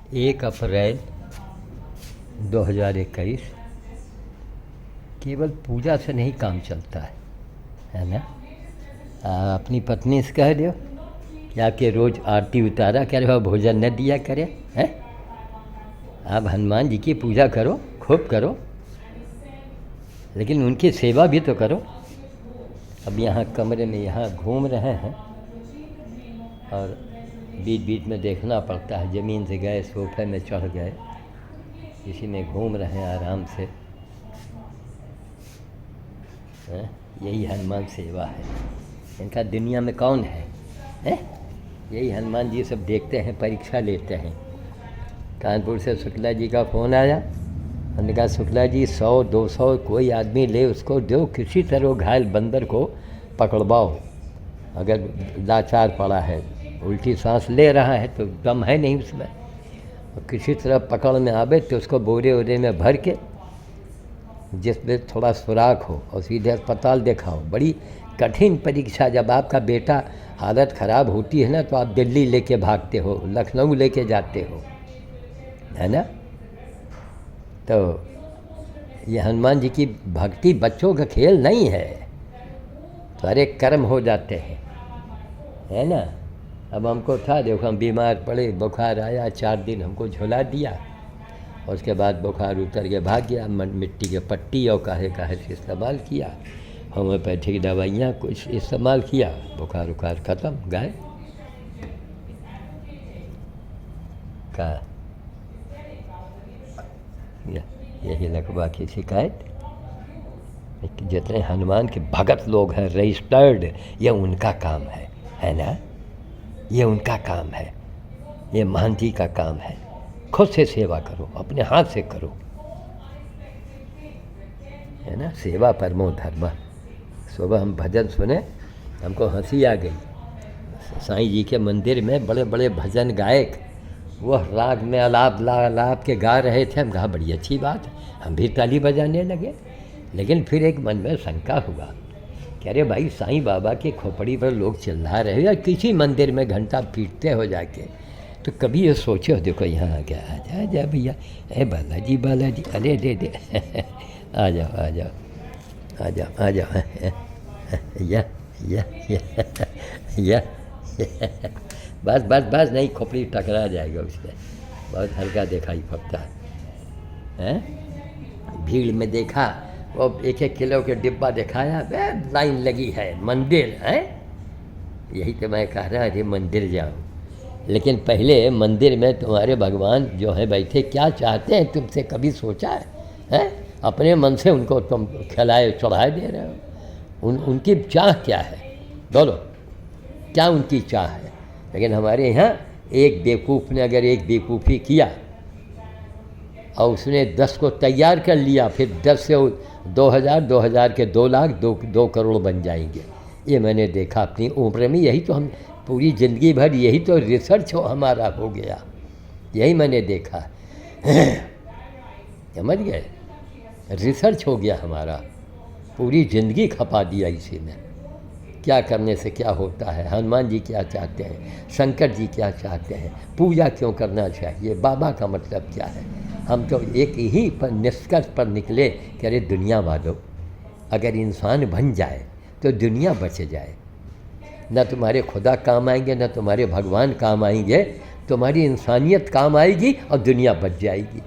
1 अप्रैल 2021। केवल पूजा से नहीं काम चलता है ना। अपनी पत्नी से कह दो क्या कि रोज़ आरती उतारा करे और भोजन न दिया करे हैं। आप हनुमान जी की पूजा करो, खूब करो, लेकिन उनकी सेवा भी तो करो। अब यहाँ कमरे में यहाँ घूम रहे हैं और बीच बीच में देखना पड़ता है। ज़मीन से गए, सोफे में चढ़ गए, इसी में घूम रहे हैं आराम से। यही हनुमान सेवा है। इनका दुनिया में कौन है? यही हनुमान जी सब देखते हैं, परीक्षा लेते हैं। कानपुर से शुक्ला जी का फ़ोन आया। हमने कहा शुक्ला जी 100-200 कोई आदमी ले, उसको दो, किसी तरह घायल बंदर को पकड़वाओ। अगर लाचार पड़ा है, उल्टी सांस ले रहा है तो दम है नहीं उसमें, और किसी तरह पकड़ में आवे तो उसको बोरे वोरे में भर के जिसमें थोड़ा सुराख हो और सीधे अस्पताल दिखाओ। बड़ी कठिन परीक्षा। जब आपका बेटा हालत ख़राब होती है ना तो आप दिल्ली लेके भागते हो, लखनऊ लेके जाते हो, है ना। तो ये हनुमान जी की भक्ति बच्चों का खेल नहीं है, तो अरे कर्म हो जाते हैं, है ना। अब हमको था, देखो हम बीमार पड़े, बुखार आया, 4 दिन हमको झुला दिया, और उसके बाद बुखार उतर के भाग गया। मिट्टी के पट्टी और काहे से इस्तेमाल किया, होम्योपैथिक दवाइयाँ कुछ इस्तेमाल किया, बुखार उखार ख़त्म, गए का। यही लकवा की शिकायत। जितने हनुमान के भगत लोग हैं रजिस्टर्ड, ये उनका काम है ना। ये उनका काम है, ये महंती का काम है। खुद से सेवा करो, अपने हाथ से करो, है ना। सेवा परमो धर्म। सुबह हम भजन सुने, हमको हंसी आ गई। साईं जी के मंदिर में बड़े बड़े भजन गायक वह राग में आलाप के गा रहे थे। हम कहा बड़ी अच्छी बात है, हम भी ताली बजाने लगे। लेकिन फिर एक मन में शंका हुआ कि अरे भाई, साईं बाबा के खोपड़ी पर लोग चिल्ला रहे हो या किसी मंदिर में घंटा पीटते हो जाके, तो कभी ये सोचो, देखो यहाँ आ गया, आ जा भैया, ए बालाजी बालाजी, अरे दे आ जाओ या बस नहीं, खोपड़ी टकरा जाएगा उससे। बहुत हल्का दिखाई पड़ता है। भीड़ में देखा, वो 1-1 किलो के डिब्बा दिखाया, लाइन लगी है, मंदिर है। यही तो मैं कह रहा अरे मंदिर जाओ, लेकिन पहले मंदिर में तुम्हारे भगवान जो है बैठे, क्या चाहते हैं तुमसे कभी सोचा है? अपने मन से उनको तुम खिलाए चढ़ाए दे रहे हो। उनकी चाह क्या है? बोलो, क्या उनकी चाह है? लेकिन हमारे यहाँ एक बेवकूफ़ ने अगर एक बेवकूफ़ी किया और उसने 10 को तैयार कर लिया, फिर 10 से 2000 के 2 लाख 2 करोड़ बन जाएंगे। ये मैंने देखा अपनी उम्र में। यही तो हम पूरी ज़िंदगी भर यही तो रिसर्च हमारा हो गया, यही मैंने देखा। समझ गए? रिसर्च हो गया हमारा, पूरी ज़िंदगी खपा दिया इसी में। क्या करने से क्या होता है, हनुमान जी क्या चाहते हैं, शंकर जी क्या चाहते हैं, पूजा क्यों करना चाहिए, बाबा का मतलब क्या है। हम तो एक ही पर निष्कर्ष पर निकले कि अरे दुनिया वालों, अगर इंसान बन जाए तो दुनिया बच जाए। न तुम्हारे खुदा काम आएंगे, न तुम्हारे भगवान काम आएंगे, तुम्हारी इंसानियत काम आएगी और दुनिया बच जाएगी।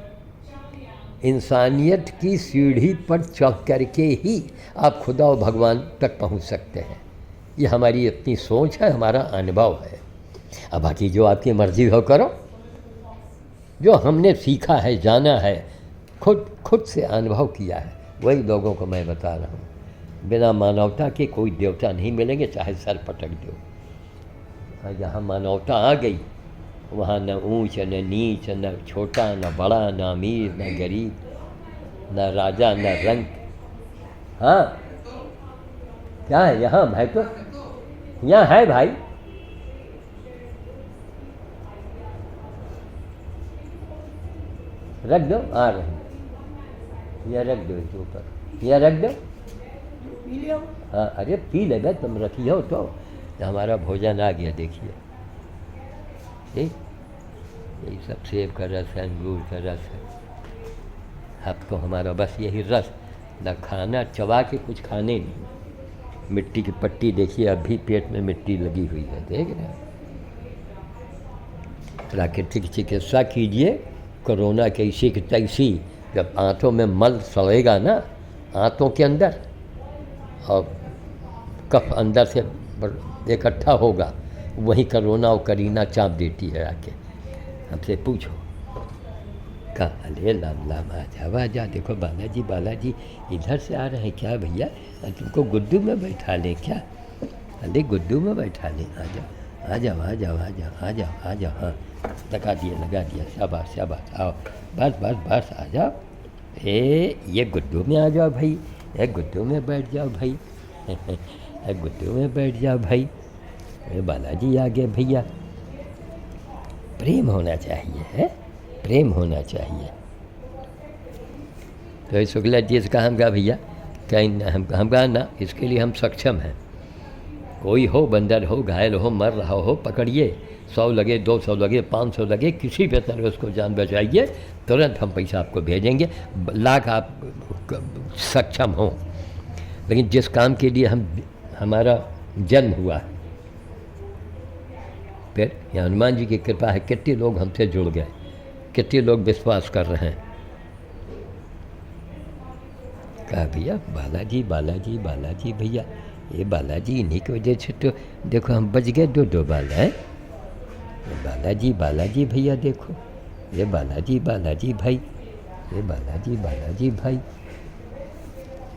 इंसानियत की सीढ़ी पर चढ़ करके ही आप खुदा और भगवान तक पहुंच सकते हैं। ये हमारी इतनी सोच है, हमारा अनुभव है। अब बाकी जो आपकी मर्ज़ी हो करो। जो हमने सीखा है, जाना है, खुद से अनुभव किया है, वही लोगों को मैं बता रहा हूँ। बिना मानवता के कोई देवता नहीं मिलेंगे, चाहे सर पटक दो। जहाँ मानवता आ गई वहाँ न ऊंच न नीच, न छोटा न बड़ा, न अमीर न गरीब, न राजा न रंग। हाँ क्या है यहाँ? भाई तो यहाँ है भाई, रख दो, आ रहे, या रख दो इसके ऊपर, या रख दो। हाँ अरे पी ले, तुम रखिए तो हमारा भोजन आ गया। देखिए ठीक, यही सब सेब का रस है, अंगूर का रस है। अब तो हमारा बस यही रस, न खाना, चबा के कुछ खाने नहीं। मिट्टी की पट्टी देखिए, अभी पेट में मिट्टी लगी हुई है, देख रहे हैं। प्राकृतिक चिकित्सा कीजिए, कोरोना कैसी की तैसी। जब आंतों में मल सड़ेगा ना, आंतों के अंदर, और कफ अंदर से इकट्ठा होगा, वहीं कोरोना और करीना चाप देती है आके। हमसे पूछो, कहा अरे लाम लाम आ जा, देखो बालाजी बालाजी इधर से आ रहे हैं क्या भैया, तुमको गुड्डू में बैठा लें क्या? अरे गुड्डू में बैठा लें, आ जाओ आ जाओ आ जाओ आ जाओ आ जाओ आ जाओ। हाँ, लगा दिया, शाबाश शाबाश, आओ बस बस बस आ जाओ। ये गुड्डू में आ जाओ भाई, ये गुड्डू में बैठ जाओ भाई, गुड्डू में बैठ जाओ भाई। अरे बालाजी आ गए भैया। प्रेम होना चाहिए, है प्रेम होना चाहिए। तो शुक्ला जी से कहा, हम कहा भैया कहीं हम कहा ना, इसके लिए हम सक्षम हैं। कोई हो, बंदर हो, घायल हो, मर रहा हो, पकड़िए, 100 लगे, 200 लगे, 500 लगे, किसी भी तरह उसको जान बचाइए, तुरंत हम पैसा आपको भेजेंगे, लाख आप सक्षम हों। लेकिन जिस काम के लिए हमारा जन्म हुआ है, फिर यहाँ हनुमान जी की कृपा है, कितने लोग हमसे जुड़ गए, कितने लोग विश्वास कर रहे हैं। कहा भैया बालाजी बालाजी बालाजी भैया, ये बालाजी इन्हीं की वजह से तो देखो हम बच गए, दो बाल हैं। बालाजी बालाजी भैया, देखो ये बालाजी बालाजी भाई, ये बालाजी बालाजी भाई,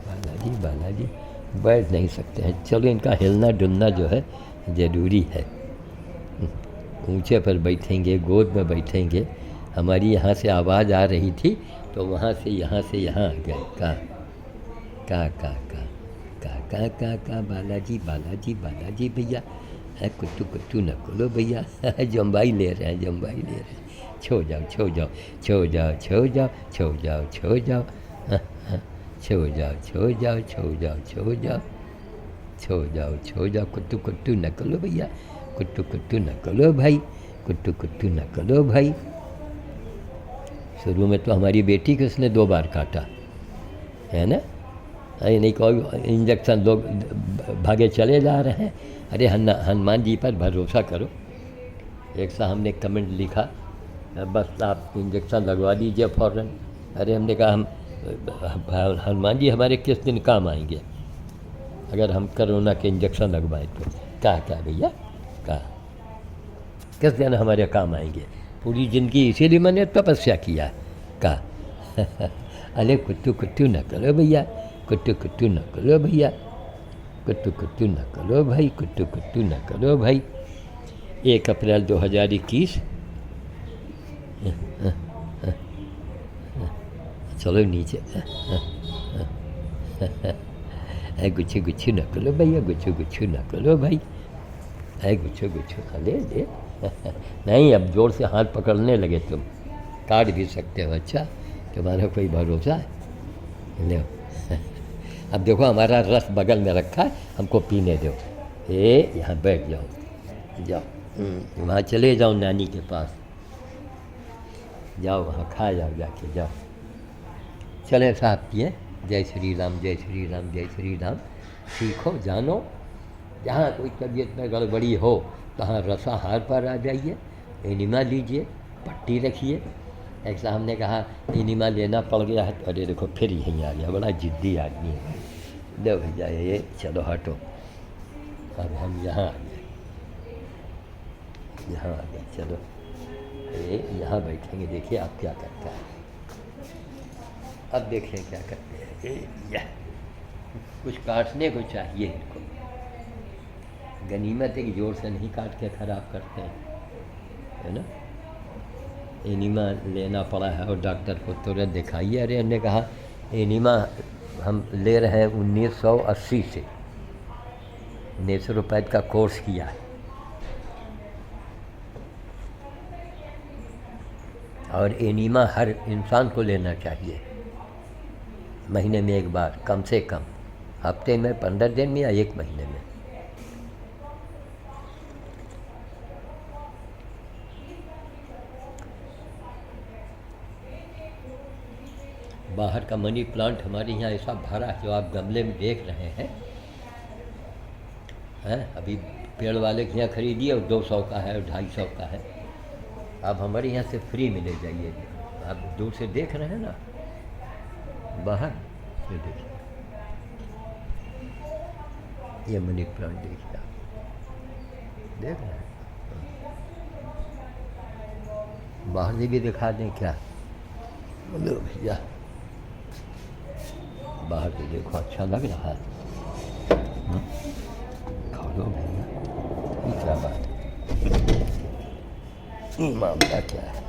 बालाजी बालाजी। बैठ नहीं सकते हैं, चलो इनका हिलना डुलना जो है ज़रूरी है। ऊंचे पर बैठेंगे, गोद में बैठेंगे। हमारी यहाँ से आवाज़ आ रही थी तो वहाँ से यहाँ आ गए। का बालाजी बालाजी बालाजी भैया, कुट्टू कुट्टू न खोलो भैया, जम्बाई ले रहे हैं, जम्बाई ले रहे हैं। छो जाओ छो जाओ छो जाओ छो जाओ छो जाओ छो जाओ, छो जाओ छो जाओ छो जाओ छो जाओ छो जाओ छो जाओ, कुट्टू कुट्टू न खोलो भैया, कुट्टू कुट्टू न करो भाई, कुट्टू कुट्टू न करो भाई। शुरू में तो हमारी बेटी को उसने 2 बार काटा है ना, अरे नहीं कोई इंजेक्शन, लोग भागे चले जा रहे हैं। अरे हनुमान जी पर भरोसा करो। एक साहब ने कमेंट लिखा, बस आप इंजेक्शन लगवा दीजिए फ़ौरन। अरे हमने कहा हम हनुमान जी हमारे किस दिन काम आएंगे अगर हम कोरोना के इंजेक्शन लगवाएं तो? क्या भैया, कहा किस दिन हमारे काम आएंगे? पूरी ज़िंदगी इसीलिए मैंने तपस्या किया। कहा अरे कुट्टू कुट्टू न करो भैया, कुट्टू कुट्टू न करो भैया, कुट्टू कुट्टू न करो भाई, कुट्टू कुट्टू न करो भाई। 1 अप्रैल 2021। चलो नीचे, गुच्छू गुच्छू न करो भैया, गुच्छू गुच्छू न करो भाई, गुच्छू गुच्छू ले दे। नहीं, अब जोर से हाथ पकड़ने लगे तुम, काट भी सकते हो। अच्छा, तुम्हारा कोई भरोसा है? लो अब देखो हमारा रस बगल में रखा है, हमको पीने दो। यहाँ बैठ जाओ, जाओ वहाँ चले जाओ, नानी के पास जाओ, वहाँ खा जाओ, जाके जाओ। चले साहब पिए, जय श्री राम जय श्री राम जय श्री राम। सीखो, जानो, जहाँ कोई तबीयत में गड़बड़ी हो तहाँ रसाहार पर आ जाइए, एनिमा लीजिए, पट्टी रखिए। एक साहब ने कहा एनिमा लेना पड़ गया है, तो अरे देखो फिर यहीं आ गया, बड़ा जिद्दी आदमी है। दो भैया ये, चलो हटो। अब हम यहाँ आ गए, यहाँ आ गए, चलो ये यहाँ बैठेंगे। देखिए आप क्या करता है, अब देखिए क्या करते हैं। यह कुछ काटने को चाहिए इनको, गनीमत है कि जोर से नहीं काट के ख़राब करते हैं, है ना। एनिमा लेना पड़ा है और डॉक्टर को तुरंत दिखाइए। अरे हमने कहा एनिमा हम ले रहे हैं 1980 से, 1900 रुपये का कोर्स किया है, और एनिमा हर इंसान को लेना चाहिए महीने में 1 बार, कम से कम हफ्ते में, 15 दिन में, या 1 महीने में। बाहर का मनी प्लांट हमारे यहाँ ऐसा भरा है, जो आप गमले में देख रहे हैं अभी पेड़ वाले के यहाँ खरीदिए और 200 का है और 250 का है। आप हमारे यहाँ से फ्री में ले जाइए। आप दूर से देख रहे हैं ना बाहर, ये देखिए, ये मनी प्लांट देखिए, आप देख रहे हैं। बाहर से भी दिखा दें क्या? लो भैया, बाहर से देखो, अच्छा लग रहा है। खा लो भैया, ये क्या बात है, मामला क्या है?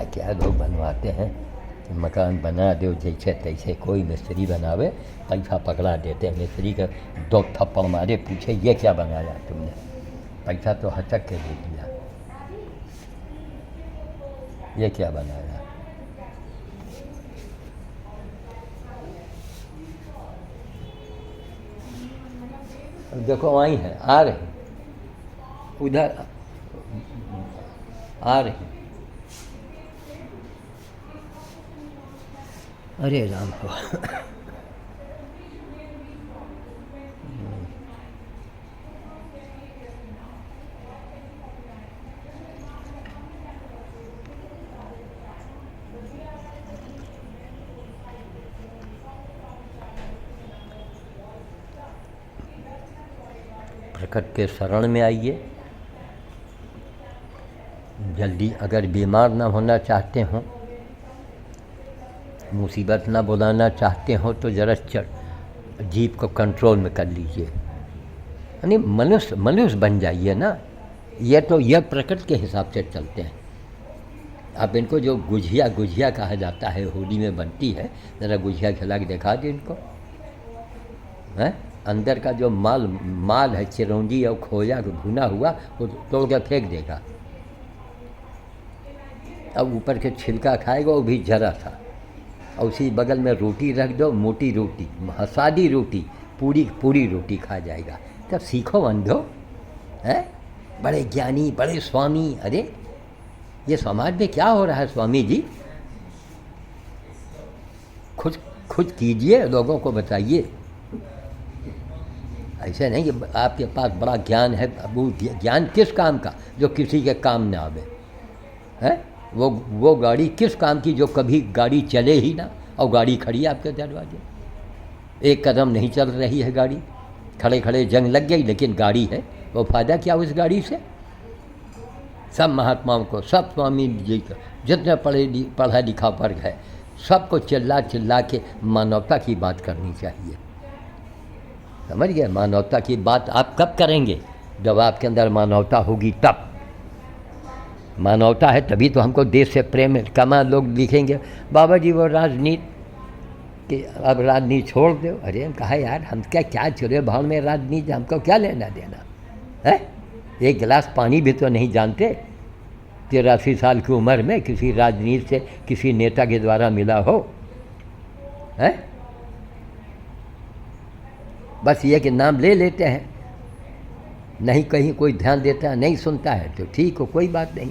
क्या लोग बनवाते हैं, मकान बना दो जैसे तैसे, कोई मिस्त्री बनावे, पैसा पकड़ा देते हैं। मिस्त्री का 2 थप्पड़ मारे, पूछे ये क्या बनाया तुमने, पैसा तो हचक के दे दिया, ये क्या बनाया? अब देखो वहीं है, आ रही, उधर आ रही। अरे राम हो। प्रकट के शरण में आइए। जल्दी, अगर बीमार ना होना चाहते हो, मुसीबत ना बुलाना चाहते हो, तो ज़रा जीभ को कंट्रोल में कर लीजिए, यानी मनुष्य बन जाइए ना। ये तो यह प्रकृति के हिसाब से चलते हैं। आप इनको जो गुझिया कहा जाता है, होली में बनती है, ज़रा गुझिया खिला के दिखा दी इनको, हैं? अंदर का जो माल है, चिरौंजी और खोया भुना हुआ, वो तोड़ के फेंक देगा। अब ऊपर के छिलका खाएगा, वो भी जरा सा। और उसी बगल में रोटी रख दो, मोटी रोटी, सादी रोटी, पूरी रोटी खा जाएगा। तब सीखो अंधो, हैं? बड़े ज्ञानी, बड़े स्वामी। अरे ये समाज में क्या हो रहा है स्वामी जी? खुद कीजिए, लोगों को बताइए। ऐसे नहीं कि आपके पास बड़ा ज्ञान है, वो ज्ञान किस काम का जो किसी के काम न आवे, है? वो गाड़ी किस काम की जो कभी गाड़ी चले ही ना, और गाड़ी खड़ी है आपके दरवाजे, एक कदम नहीं चल रही है गाड़ी, खड़े खड़े जंग लग गई, लेकिन गाड़ी है। वो फ़ायदा क्या उस गाड़ी से? सब महात्माओं को, सब स्वामी जी को, जितने पढ़ा लिखा वर्ग है, सबको चिल्ला के मानवता की बात करनी चाहिए। समझ गए? मानवता की बात आप कब करेंगे? जब आपके अंदर मानवता होगी तब। मानवता है तभी तो हमको देश से प्रेम है। कमा लोग लिखेंगे बाबा जी वो राजनीति कि अब राजनीति छोड़ दो। अरे हम कहा यार, हम क्या चुरे भाव में राजनीति, हमको क्या लेना देना है? एक गिलास पानी भी तो नहीं जानते। 83 साल की उम्र में किसी राजनीति से, किसी नेता के द्वारा मिला हो, है? बस ये कि नाम ले लेते हैं, नहीं कहीं कोई ध्यान देता है, नहीं सुनता है तो ठीक हो, कोई बात नहीं,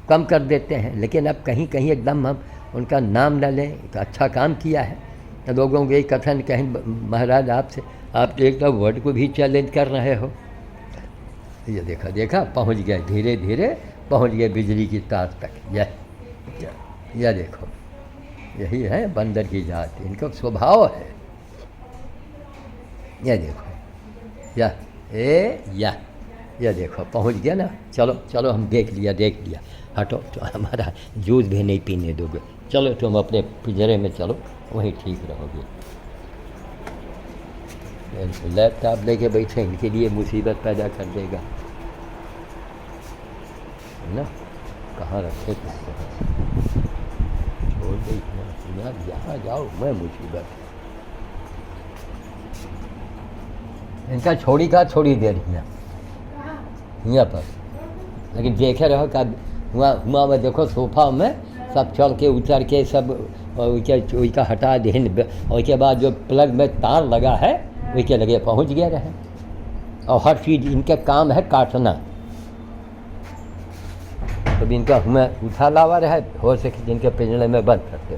कम कर देते हैं। लेकिन अब कहीं कहीं एकदम हम उनका नाम न लें, तो अच्छा काम किया है। तो लोगों के कथन कहें महाराज आपसे, आप एक तो वर्ड को भी चैलेंज कर रहे हो। ये देखा पहुंच गए, धीरे धीरे पहुंच गए बिजली की तार तक। यह देखो, यही है बंदर की जात, इनका स्वभाव है। यह देखो, यह देखो पहुंच गया ना। चलो हम देख लिया, हटो, तो हमारा जूस भी नहीं पीने दोगे। चलो तुम अपने पिंजरे में चलो, वहीं ठीक रहोगे। लैपटॉप लेके बैठे, इनके लिए मुसीबत पैदा कर देगा, है ना? कहाँ रखे छोड़ दे, यहाँ जाओ, मैं मुसीबत। इनका छोड़ी दे रही है यहाँ पर, लेकिन देखे रहो का हुआ में देखो, सोफा में सब चढ़ के उतर के सब उसका हटा दें, और उसके बाद जो प्लग में तार लगा है उसके लगे पहुँच गए रहे। और हर चीज़ इनके काम है काटना। तो इनका हमें उठा लावा रहा है, हो सके जिनके पिंजरे में बंद करते।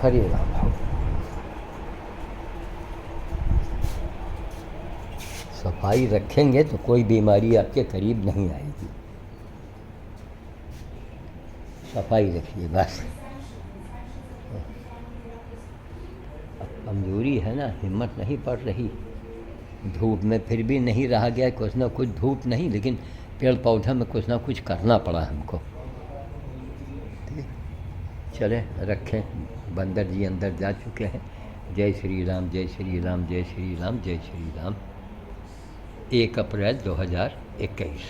हरे राम। सफाई रखेंगे तो कोई बीमारी आपके करीब नहीं आएगी। सफाई रखिए बस। अब कमजोरी है ना, हिम्मत नहीं पड़ रही। धूप में फिर भी नहीं रहा गया, कुछ ना कुछ, धूप नहीं लेकिन पेड़ पौधे में कुछ ना कुछ करना पड़ा हमको। चले रखें, बंदर जी अंदर जा चुके हैं। जय श्री राम, जय श्री राम, जय श्री राम, जय श्री राम। 1 अप्रैल 2021।